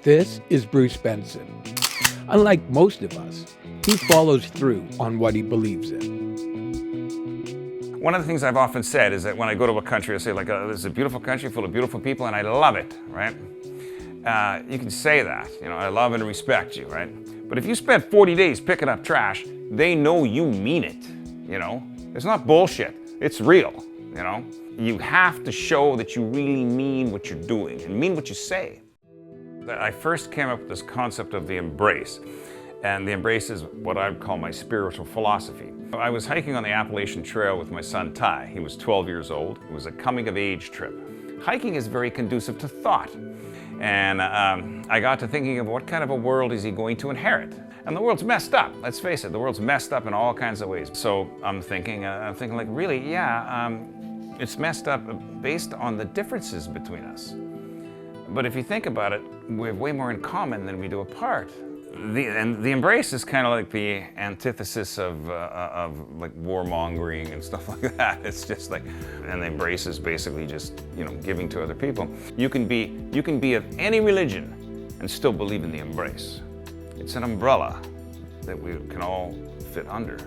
This is Bruce Benson. Unlike most of us, he follows through on what he believes in. One of the things I've often said is that when I go to a country, I say like, this is a beautiful country full of beautiful people and I love it, right? You can say that, I love and respect you, right? But if you spend 40 days picking up trash, they know you mean it, It's not bullshit, it's real, You have to show that you really mean what you're doing and mean what you say. I first came up with this concept of the embrace. And the embrace is what I would call my spiritual philosophy. I was hiking on the Appalachian Trail with my son Ty. He was 12 years old. It was a coming-of-age trip. Hiking is very conducive to thought. And I got to thinking of what kind of a world is he going to inherit? And the world's messed up. Let's face it, the world's messed up in all kinds of ways. So I'm thinking like, really, it's messed up based on the differences between us. But if you think about it, we have way more in common than we do apart. The embrace is kind of like the antithesis of like warmongering and stuff like that. It's just like, and the embrace is basically just giving to other people. You can be of any religion and still believe in the embrace. It's an umbrella that we can all fit under.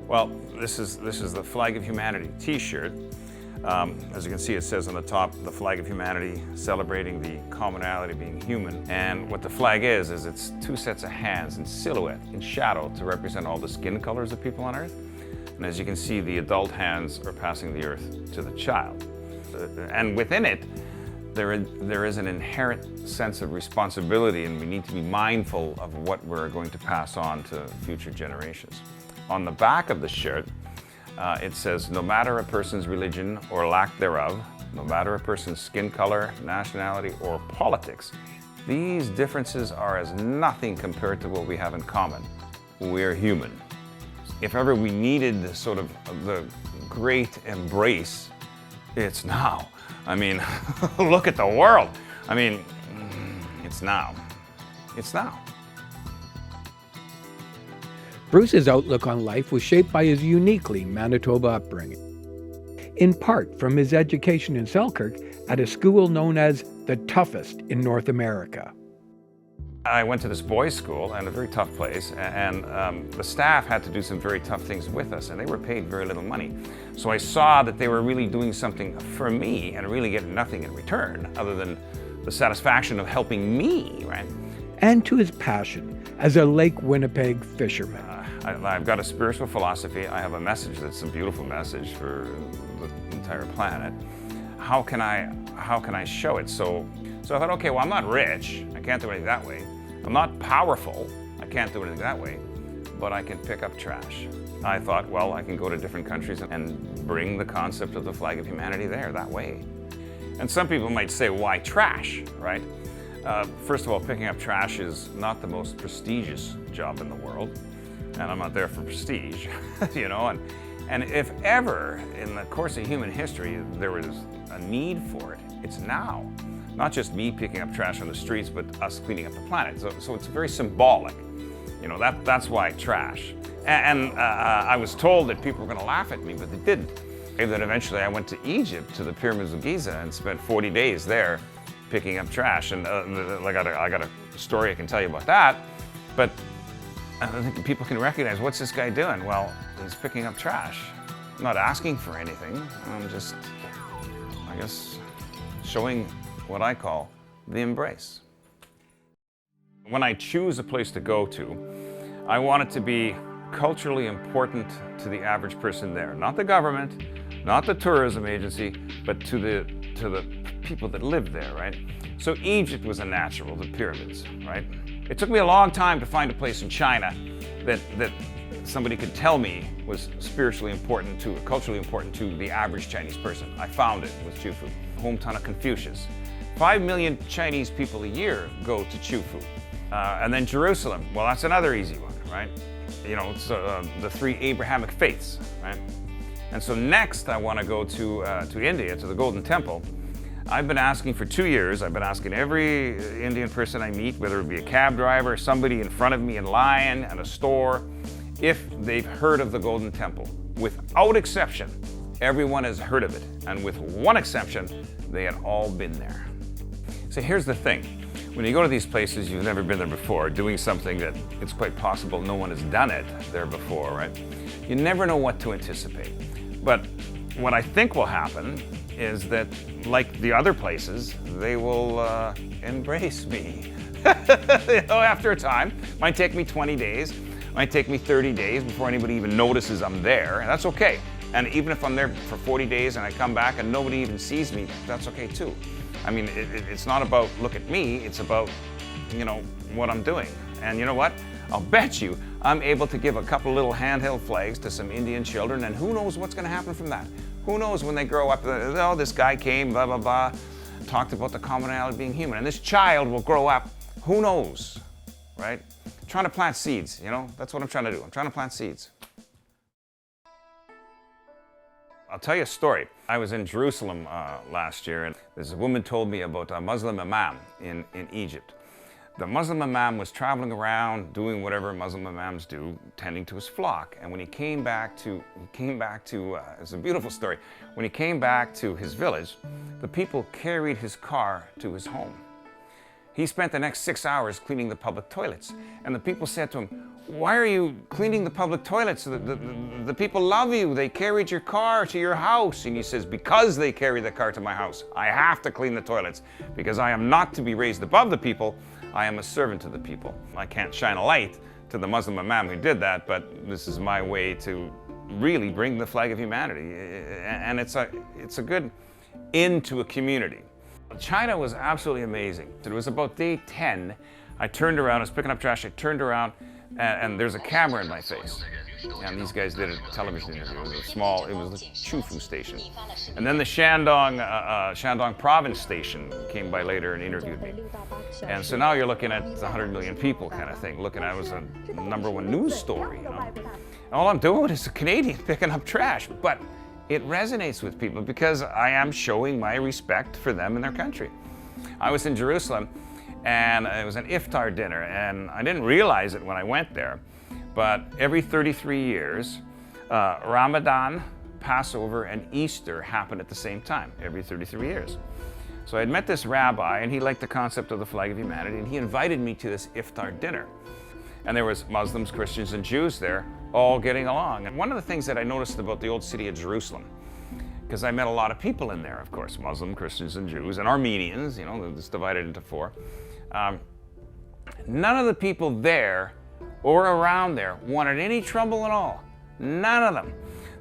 Well, this is the Flag of Humanity T-shirt. As you can see, it says on the top, the flag of humanity, celebrating the commonality of being human. And what the flag is it's two sets of hands in silhouette, in shadow, to represent all the skin colors of people on Earth. And as you can see, the adult hands are passing the earth to the child. And within it, there is an inherent sense of responsibility, and we need to be mindful of what we're going to pass on to future generations. On the back of the shirt, it says, no matter a person's religion or lack thereof, no matter a person's skin color, nationality, or politics, these differences are as nothing compared to what we have in common. We're human. If ever we needed the great embrace, it's now. Look at the world. It's now. It's now. Bruce's outlook on life was shaped by his uniquely Manitoba upbringing, in part from his education in Selkirk at a school known as the toughest in North America. I went to this boys' school, and a very tough place, and the staff had to do some very tough things with us, and they were paid very little money. So I saw that they were really doing something for me and really getting nothing in return other than the satisfaction of helping me, right? And to his passion as a Lake Winnipeg fisherman. I've got a spiritual philosophy. I have a message that's a beautiful message for the entire planet. How can I show it? So I thought, okay, well, I'm not rich. I can't do anything that way. I'm not powerful. I can't do anything that way. But I can pick up trash. I thought, well, I can go to different countries and bring the concept of the Flag of Humanity there that way. And some people might say, why trash, right? First of all, picking up trash is not the most prestigious job in the world. And I'm not there for prestige, and if ever in the course of human history there was a need for it, it's now. Not just me picking up trash on the streets, but us cleaning up the planet. So it's very symbolic. That's why trash. And I was told that people were going to laugh at me, but they didn't. And then eventually I went to Egypt, to the pyramids of Giza, and spent 40 days there picking up trash. And I got a story I can tell you about that. But I think people can recognize, what's this guy doing? Well, he's picking up trash. I'm not asking for anything. I'm just, I guess, showing what I call the embrace. When I choose a place to go to, I want it to be culturally important to the average person there. Not the government, not the tourism agency, but to the people that live there, right? So Egypt was a natural, the pyramids, right? It took me a long time to find a place in China that somebody could tell me was spiritually important to, culturally important to the average Chinese person. I found it with Chufu, hometown of Confucius. 5 million Chinese people a year go to Chufu. And then Jerusalem, well, that's another easy one, right? It's the three Abrahamic faiths, right? And so next I want to go to India, to the Golden Temple. I've been asking for 2 years, I've been asking every Indian person I meet, whether it be a cab driver, somebody in front of me in line at a store, if they've heard of the Golden Temple. Without exception, everyone has heard of it. And with one exception, they had all been there. So here's the thing. When you go to these places, you've never been there before, doing something that it's quite possible no one has done it there before, right? You never know what to anticipate. But what I think will happen is that, like the other places, they will embrace me. You know, after a time. Might take me 20 days, might take me 30 days before anybody even notices I'm there, and that's okay. And even if I'm there for 40 days and I come back and nobody even sees me, that's okay too. I mean, it's not about look at me, it's about, you know, what I'm doing. And you know what? I'll bet you I'm able to give a couple little handheld flags to some Indian children, and who knows what's going to happen from that? Who knows when they grow up, oh, this guy came, blah, blah, blah, talked about the commonality of being human. And this child will grow up, who knows, right? Trying to plant seeds, you know? That's what I'm trying to do. I'm trying to plant seeds. I'll tell you a story. I was in Jerusalem last year, and this woman told me about a Muslim imam in Egypt. The Muslim imam was traveling around doing whatever Muslim imams do, tending to his flock. And when he came back to, it's a beautiful story. When he came back to his village, the people carried his car to his home. He spent the next 6 hours cleaning the public toilets. And the people said to him, why are you cleaning the public toilets? The people love you. They carried your car to your house. And he says, because they carried the car to my house, I have to clean the toilets, because I am not to be raised above the people. I am a servant to the people. I can't shine a light to the Muslim imam who did that, but this is my way to really bring the flag of humanity. And it's a good end to a community. China was absolutely amazing. It was about day 10. I turned around, I was picking up trash, I turned around, and there's a camera in my face. And these guys did a television interview. It was small, it was the Chufu station. And then the Shandong province station came by later and interviewed me. And so now you're looking at 100 million people kind of thing, looking at it was a #1 news story, you know. And all I'm doing is a Canadian picking up trash, but it resonates with people because I am showing my respect for them and their country. I was in Jerusalem, and it was an iftar dinner, and I didn't realize it when I went there, but every 33 years, Ramadan, Passover, and Easter happen at the same time, every 33 years. So I had met this rabbi, and he liked the concept of the flag of humanity, and he invited me to this iftar dinner. And there was Muslims, Christians, and Jews there, all getting along. And one of the things that I noticed about the old city of Jerusalem, because I met a lot of people in there, of course, Muslim, Christians, and Jews, and Armenians, you know, it's divided into 4. None of the people there or around there wanted any trouble at all. None of them.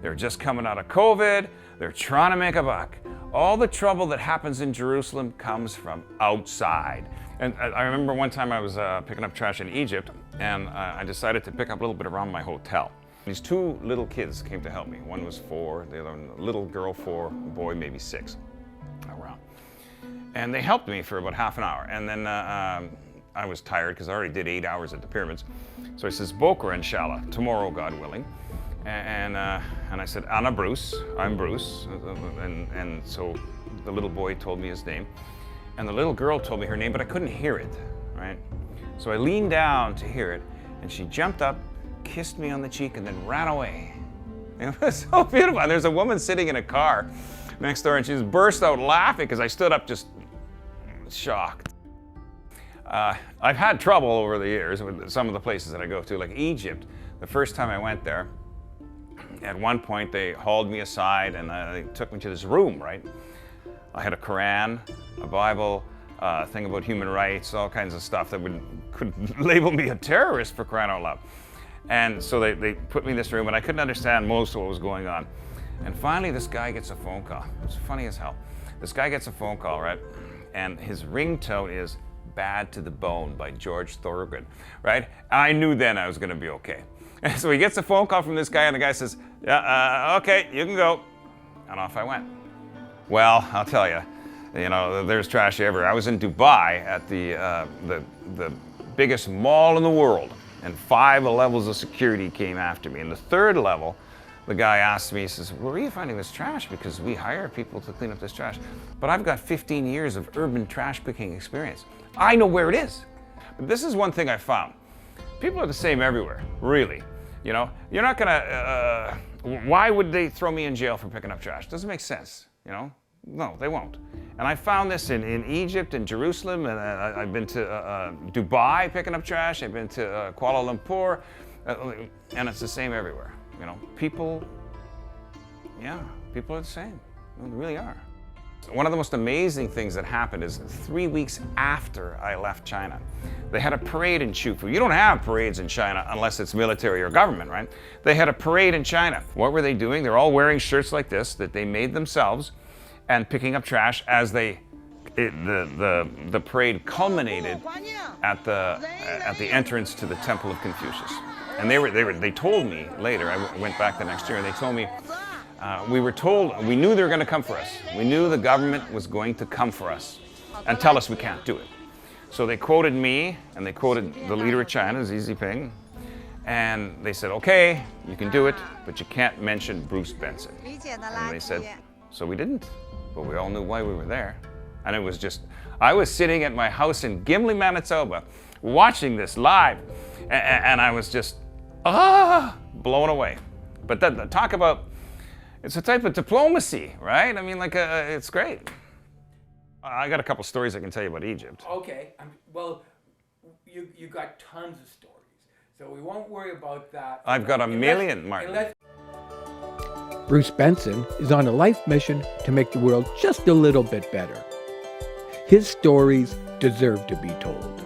They're just coming out of COVID. They're trying to make a buck. All the trouble that happens in Jerusalem comes from outside. And I remember one time I was picking up trash in Egypt, and I decided to pick up a little bit around my hotel. These 2 little kids came to help me. One was 4, the other one, a little girl 4, a boy maybe 6 around. And they helped me for about half an hour. And then I was tired because I already did 8 hours at the pyramids. So I says, Bokra, inshallah, tomorrow, God willing. And I said, Anna Bruce, I'm Bruce. And so the little boy told me his name. And the little girl told me her name, but I couldn't hear it, right? So I leaned down to hear it, and she jumped up, kissed me on the cheek, and then ran away. It was so beautiful. And there's a woman sitting in a car next door, and she just burst out laughing because I stood up just shocked. I've had trouble over the years with some of the places that I go to, like Egypt. The first time I went there, at one point they hauled me aside and they took me to this room, right? I had a Quran, a Bible, a thing about human rights, all kinds of stuff that could label me a terrorist, for crying out loud. And so they put me in this room, and I couldn't understand most of what was going on. And finally this guy gets a phone call. It's funny as hell. This guy gets a phone call, right? And his ringtone is Bad to the Bone by George Thorogood, right? I knew then I was gonna be okay. And so he gets a phone call from this guy, and the guy says, yeah, okay, you can go. And off I went. Well, I'll tell you, you know, there's trash everywhere. I was in Dubai at the biggest mall in the world, and 5 levels of security came after me. And the 3rd level, the guy asked me, he says, where are you finding this trash? Because we hire people to clean up this trash. But I've got 15 years of urban trash picking experience. I know where it is. But this is one thing I found. People are the same everywhere, really. You know, you're not gonna, why would they throw me in jail for picking up trash? Doesn't make sense, you know? No, they won't. And I found this in Egypt and Jerusalem, and I've been to Dubai picking up trash. I've been to Kuala Lumpur, and it's the same everywhere. You know, people are the same. They really are. One of the most amazing things that happened is 3 weeks after I left China, they had a parade in Chufu. You don't have parades in China unless it's military or government, right? They had a parade in China. What were they doing? They're all wearing shirts like this that they made themselves and picking up trash as the parade culminated at the entrance to the Temple of Confucius. And they told me later, I went back the next year, and they told me, we knew they were going to come for us. We knew the government was going to come for us and tell us we can't do it. So they quoted me, and they quoted the leader of China, Xi Jinping, and they said, okay, you can do it, but you can't mention Bruce Benson. And they said, so we didn't, but we all knew why we were there. And it was just, I was sitting at my house in Gimli, Manitoba, watching this live, and I was just, blown away. But talk about, it's a type of diplomacy, right? I mean, it's great. I got a couple stories I can tell you about Egypt. Okay, well, you got tons of stories, so we won't worry about that. I've got a million, Martin. Bruce Benson is on a life mission to make the world just a little bit better. His stories deserve to be told.